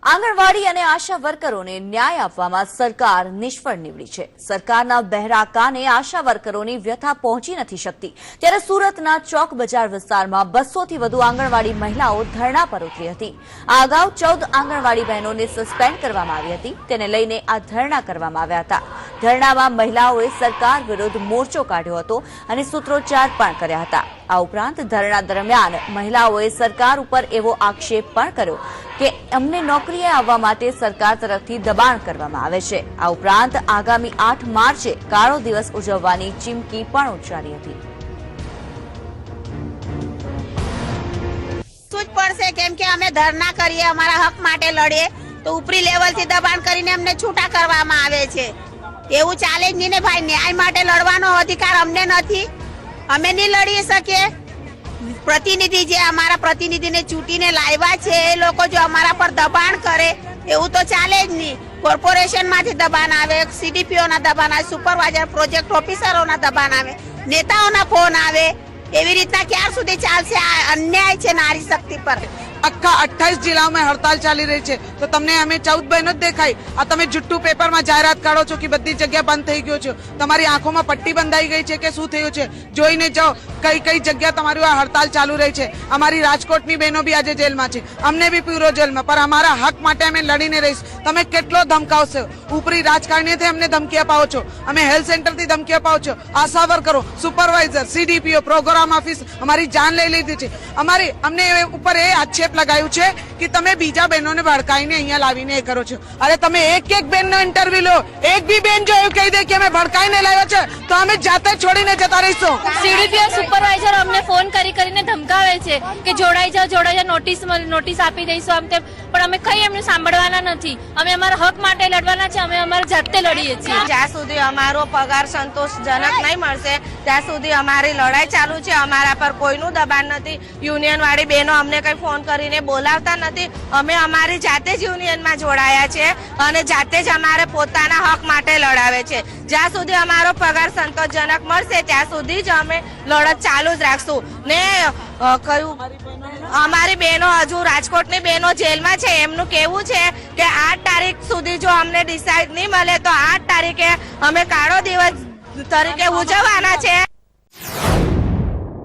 આંગણવાડી અને આશા વર્કરોને ન્યાય આપવામાં સરકાર નિષ્ફળ નીવડી છે। સરકારના બહેરા કાને આશા વર્કરોની વ્યથા પહોંચી નથી શકતી। ત્યારે સુરતના ચોક બજાર વિસ્તારમાં 200 થી વધુ આંગણવાડી મહિલાઓ ધરણા પર ઉતરી હતી। આ અગાઉ 14 આંગણવાડી બહેનોને સસ્પેન્ડ કરવામાં આવી હતી, તેને લઈને આ ધરણા કરવામાં આવ્યા હતા। ધરણામાં મહિલાઓએ સરકાર વિરુદ્ધ મોરચો કાઢ્યો હતો અને સૂત્રોચ્ચાર પણ કર્યા હતા। આ ઉપરાંત ધરણા દરમિયાન મહિલાઓએ સરકાર ઉપર એવો આક્ષેપ પણ કર્યો કે અમને નોકરીએ આવવા માટે સરકાર તરફથી દબાણ કરવામાં આવે છે। આ ઉપરાંત આગામી 8 માર્ચે કાળો દિવસ ઉજવવાની ચીમકી પણ ઉચ્ચારી હતી। પડશે કેમ કે અમે ધરના કરીએ, અમારા હક માટે લડીએ તો ઉપરી લેવલથી દબાણ કરીને અમને છૂટા કરવામાં આવે છે। એવું ચાલે જ નહીં ને ભાઈ, ન્યાય માટે લડવાનો અધિકાર અમને નથી, અમે નહીં લડી શકીએ। પ્રતિનિધિ જે અમારા પ્રતિનિધિને ચૂંટીને લાવ્યા છે એ લોકો જો અમારા પર દબાણ કરે એવું તો ચાલે જ નહીં। કોર્પોરેશનમાંથી દબાણ આવે, સીડીપીઓના દબાણ આવે, સુપરવાઇઝર પ્રોજેક્ટ ઓફિસરોના દબાણ આવે, નેતાઓના ફોન આવે, એવી રીતના ક્યાં સુધી ચાલશે? આ અન્યાય છે નારી શક્તિ પર। આખા 28 જિલ્લાઓમાં હડતાલ ચાલી રહી છે તો તમને અમે 14 બહેનો જ દેખાય? આ તમે જુઠ્ઠું પેપરમાં જાહેરાત કાઢો છો કે બધી જગ્યા બંધ થઈ ગયો છે, તમારી આંખોમાં પટ્ટી બંધાઈ ગઈ છે કે શું થયું છે? જોઈને જાઓ કઈ કઈ જગ્યા તમારી આ હડતાલ ચાલુ રહી છે। અમારી રાજકોટની બહેનો બી આજે જેલમાં છે, અમને બી પૂરો જેલમાં, પર અમારા હક માટે અમે લડીને રહીશું। તમે કેટલો ધમકાવશો? ઉપરી રાજકારણીથી અમને ધમકી અપાવો છો, અમે હેલ્થ સેન્ટરથી ધમકી અપાવો છો, આશા વર્કરો, સુપરવાઇઝર, સીડીપીઓ, પ્રોગ્રામ ઓફિસ અમારી જાન લઈ લીધી છે। અમને ઉપર એ આક્ષેપ લગાવ્યું છે કે તમે બીજા બહેનોને ભડકાઈને અહીંયા લાવીને એ કરો છો। અરે તમે એક બહેનનો ઇન્ટરવ્યુ લો, એક બી બેન જો એવું કહી દે કે અમે ભડકાઈને લાવ્યા છે તો અમે જાતે છોડીને જતા રહીશું। સીડીપીઓ સુપરવાઇઝર અમને ફોન કરીને ધમકાવે છે કે જોડાઈ જાઓ, નોટિસ આપી દઈશું આમ તેમ, પણ અમે કઈ એમને સાંભળવાના નથી। અમે અમારા હક માટે લડવાના છે, અમે અમારા જાતે લડીએ છીએ। જ્યાં સુધી અમારો પગાર સંતોષજનક નહીં મળશે ત્યાં સુધી અમારી લડાઈ ચાલુ છે। અમારા પર કોઈનું દબાણ નથી, યુનિયન વાળી બહેનો અમને કઈ ફોન કરીને બોલાવતા નથી। અમે અમારી જાતે જ યુનિયનમાં જોડાયા છે અને જાતે જ અમારે પોતાના હક માટે લડાવે છે। જ્યાં સુધી અમારો પગાર સંતોષજનક મળશે ત્યાં સુધી જ અમે લડત ચાલુ જ રાખશું ને। કયું અમારી બહેનો હજુ રાજકોટની બહેનો જેલમાં છે, એમનું કેવું છે કે 8 તારીખ સુધી જો અમને ડિસાઇડ નહીં મળે તો 8 તારીખે અમે કાળો દિવસ તરીકે ઉજવવાના છે।